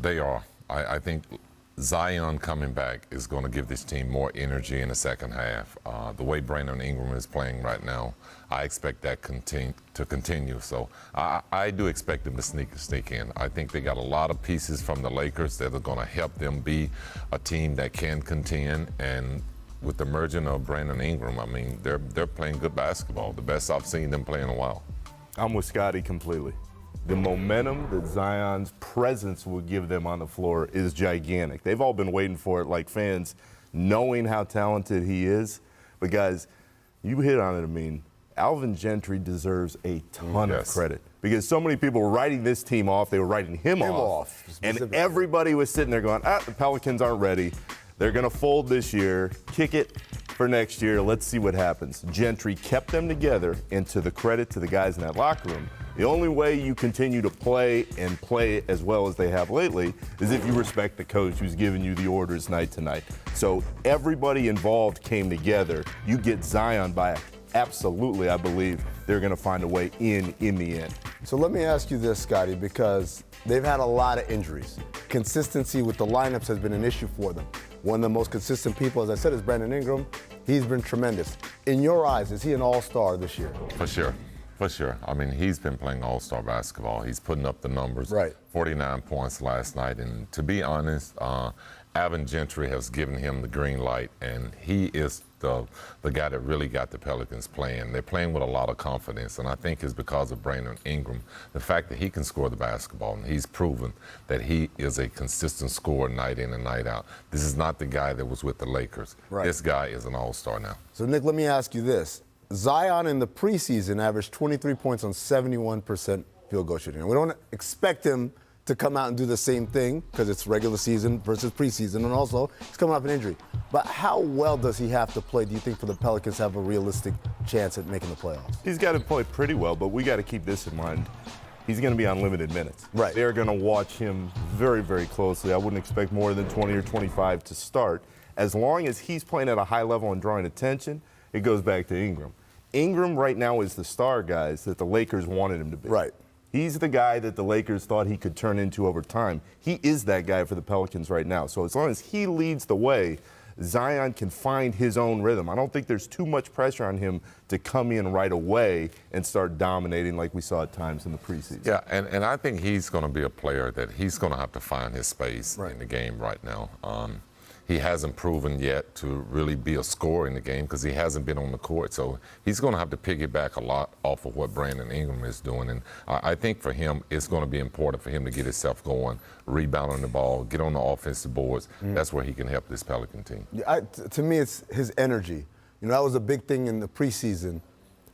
They are. I think Zion coming back is going to give this team more energy in the second half. The way Brandon Ingram is playing right now, I expect that to continue. So I do expect them to sneak in. I think they got a lot of pieces from the Lakers that are going to help them be a team that can contend. And with the merging of Brandon Ingram, I mean, they're playing good basketball, the best I've seen them play in a while. I'm with Scotty completely. The momentum that Zion's presence will give them on the floor is gigantic. They've all been waiting for it like fans, knowing how talented he is. But guys, you hit on it, I mean, Alvin Gentry deserves a ton of credit because so many people were writing this team off. They were writing him off. And everybody was sitting there going, the Pelicans aren't ready. They're going to fold this year, kick it for next year. Let's see what happens. Gentry kept them together, and to the credit to the guys in that locker room, the only way you continue to play and play as well as they have lately is if you respect the coach who's giving you the orders night to night. So everybody involved came together. You get Zion back. Absolutely, I believe they're going to find a way in the end. So let me ask you this, Scotty, because they've had a lot of injuries. Consistency with the lineups has been an issue for them. One of the most consistent people, as I said, is Brandon Ingram. He's been tremendous. In your eyes, is he an all-star this year? For sure. For sure. I mean, he's been playing all-star basketball. He's putting up the numbers. Right. 49 points last night. And to be honest, Alvin Gentry has given him the green light, and he is the guy that really got the Pelicans playing. They're playing with a lot of confidence, and I think it's because of Brandon Ingram. The fact that he can score the basketball, and he's proven that he is a consistent scorer night in and night out. This is not the guy that was with the Lakers. Right. This guy is an all-star now. So, Nick, let me ask you this. Zion in the preseason averaged 23 points on 71% field goal shooting. And we don't expect him to come out and do the same thing because it's regular season versus preseason, and also he's coming off an injury. But how well does he have to play, do you think, for the Pelicans to have a realistic chance at making the playoffs? He's got to play pretty well, but we got to keep this in mind. He's going to be on limited minutes. Right. They're going to watch him very, very closely. I wouldn't expect more than 20 or 25 to start. As long as he's playing at a high level and drawing attention, it goes back to Ingram. Ingram right now is the star, guys, that the Lakers wanted him to be. Right. He's the guy that the Lakers thought he could turn into over time. He is that guy for the Pelicans right now. So as long as he leads the way, Zion can find his own rhythm. I don't think there's too much pressure on him to come in right away and start dominating like we saw at times in the preseason. Yeah, and I think he's going to be a player that he's going to have to find his space Right. in the game right now. He hasn't proven yet to really be a scorer in the game because he hasn't been on the court. So he's going to have to piggyback a lot off of what Brandon Ingram is doing. And I think for him, it's going to be important for him to get himself going, rebounding the ball, get on the offensive boards. That's where he can help this Pelican team. To me, it's his energy. You know, that was a big thing in the preseason.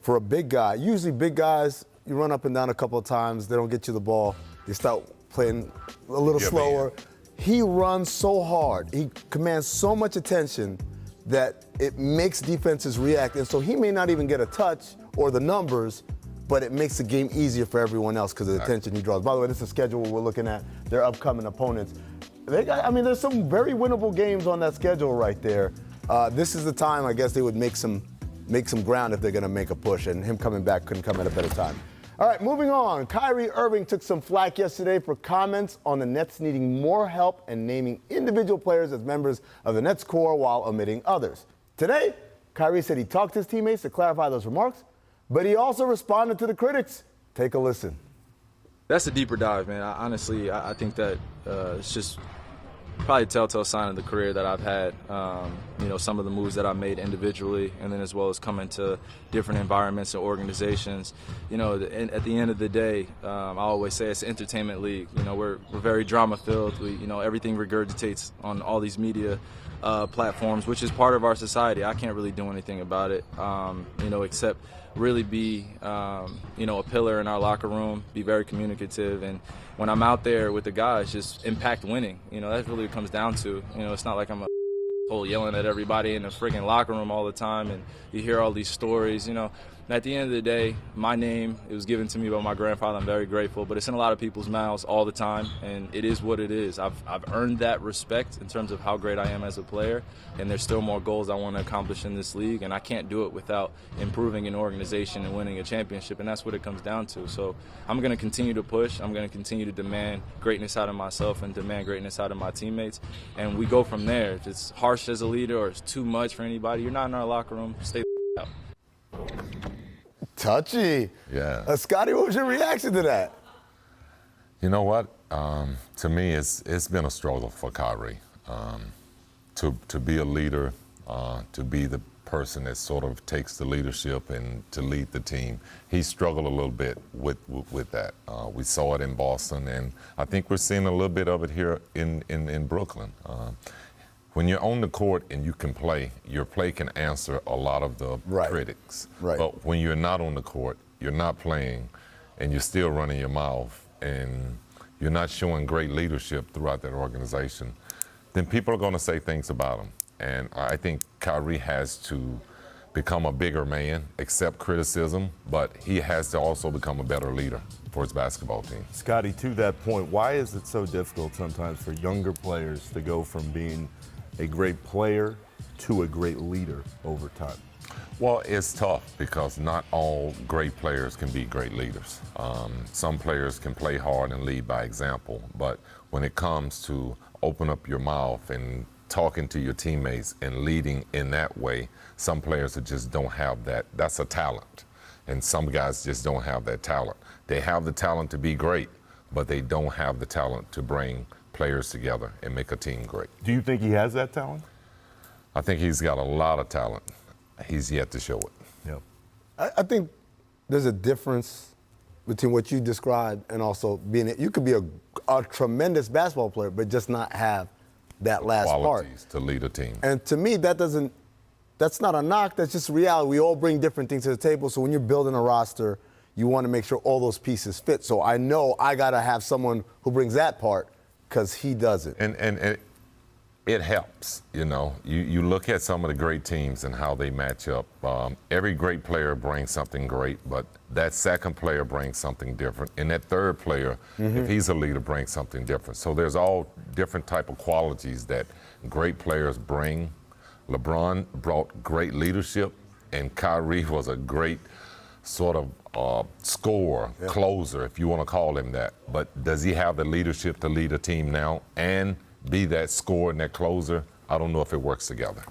For a big guy, usually big guys, you run up and down a couple of times, they don't get you the ball, you start playing a little slower. Man. He runs so hard. He commands so much attention that it makes defenses react. And so he may not even get a touch or the numbers, but it makes the game easier for everyone else because of the attention he draws. By the way, this is a schedule we're looking at their upcoming opponents. There's some very winnable games on that schedule right there. This is the time, I guess, they would make some ground if they're going to make a push, and him coming back couldn't come at a better time. All right, moving on. Kyrie Irving took some flack yesterday for comments on the Nets needing more help and naming individual players as members of the Nets core while omitting others. Today, Kyrie said he talked to his teammates to clarify those remarks, but he also responded to the critics. Take a listen. That's a deeper dive, man. Honestly, I think that it's just probably a telltale sign of the career that I've had. Some of the moves that I made individually, and then as well as coming to different environments and organizations. At the end of the day, I always say it's an entertainment league. We're very drama-filled. Everything regurgitates on all these media platforms, which is part of our society. I can't really do anything about it, except really be, a pillar in our locker room, be very communicative, and when I'm out there with the guys, just impact winning. That's really what it comes down to. It's not like I'm a yelling at everybody in the friggin' locker room all the time, and you hear all these stories. And at the end of the day, my name, it was given to me by my grandfather. I'm very grateful, but it's in a lot of people's mouths all the time, and it is what it is. I've earned that respect in terms of how great I am as a player, and there's still more goals I want to accomplish in this league, and I can't do it without improving an organization and winning a championship, and that's what it comes down to. So I'm going to continue to push. I'm going to continue to demand greatness out of myself and demand greatness out of my teammates, and we go from there. If it's harsh as a leader or it's too much for anybody, you're not in our locker room. Stay out. Touchy. Yeah. Scotty, what was your reaction to that? You know what? To me, it's been a struggle for Kyrie to be a leader, to be the person that sort of takes the leadership and to lead the team. He struggled a little bit with that. We saw it in Boston, and I think we're seeing a little bit of it here in Brooklyn. When you're on the court and you can play, your play can answer a lot of the critics. Right. But when you're not on the court, you're not playing, and you're still running your mouth, and you're not showing great leadership throughout that organization, then people are going to say things about him. And I think Kyrie has to become a bigger man, accept criticism, but he has to also become a better leader for his basketball team. Scotty, to that point, why is it so difficult sometimes for younger players to go from being a great player to a great leader over time? Well, it's tough because not all great players can be great leaders. Some players can play hard and lead by example, but when it comes to open up your mouth and talking to your teammates and leading in that way, some players just don't have that. That's a talent, and some guys just don't have that talent. They have the talent to be great, but they don't have the talent to bring players together and make a team great. Do you think he has that talent? I think he's got a lot of talent. He's yet to show it. Yeah. I think there's a difference between what you described and also being, you could be a tremendous basketball player, but just not have that last Qualities part to lead a team. And to me, that's not a knock, that's just reality. We all bring different things to the table, so when you're building a roster, you want to make sure all those pieces fit. So I know I got to have someone who brings that part because he doesn't. And it helps, you know. You look at some of the great teams and how they match up. Every great player brings something great, but that second player brings something different. And that third player, if he's a leader, brings something different. So there's all different type of qualities that great players bring. LeBron brought great leadership, and Kyrie was a great sort of scorer, closer, if you want to call him that. But does he have the leadership to lead a team now and be that scorer and that closer? I don't know if it works together.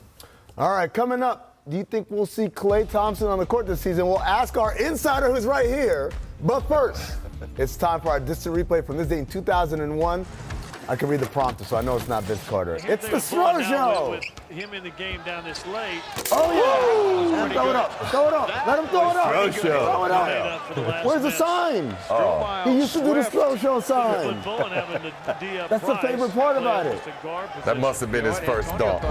All right, coming up, do you think we'll see Klay Thompson on the court this season? We'll ask our insider who's right here. But first, it's time for our distant replay from this day in 2001. I can read the prompter, so I know it's not Vince Carter. It's the Stro Show. With him in the game down this late. Oh, yeah. Throw it up. Throw it up. Let him throw it up. Stro Show. Throw it up. Where's the sign? Oh. He used to do the Stro Show sign. That's the favorite part about it. That must have been his first dunk.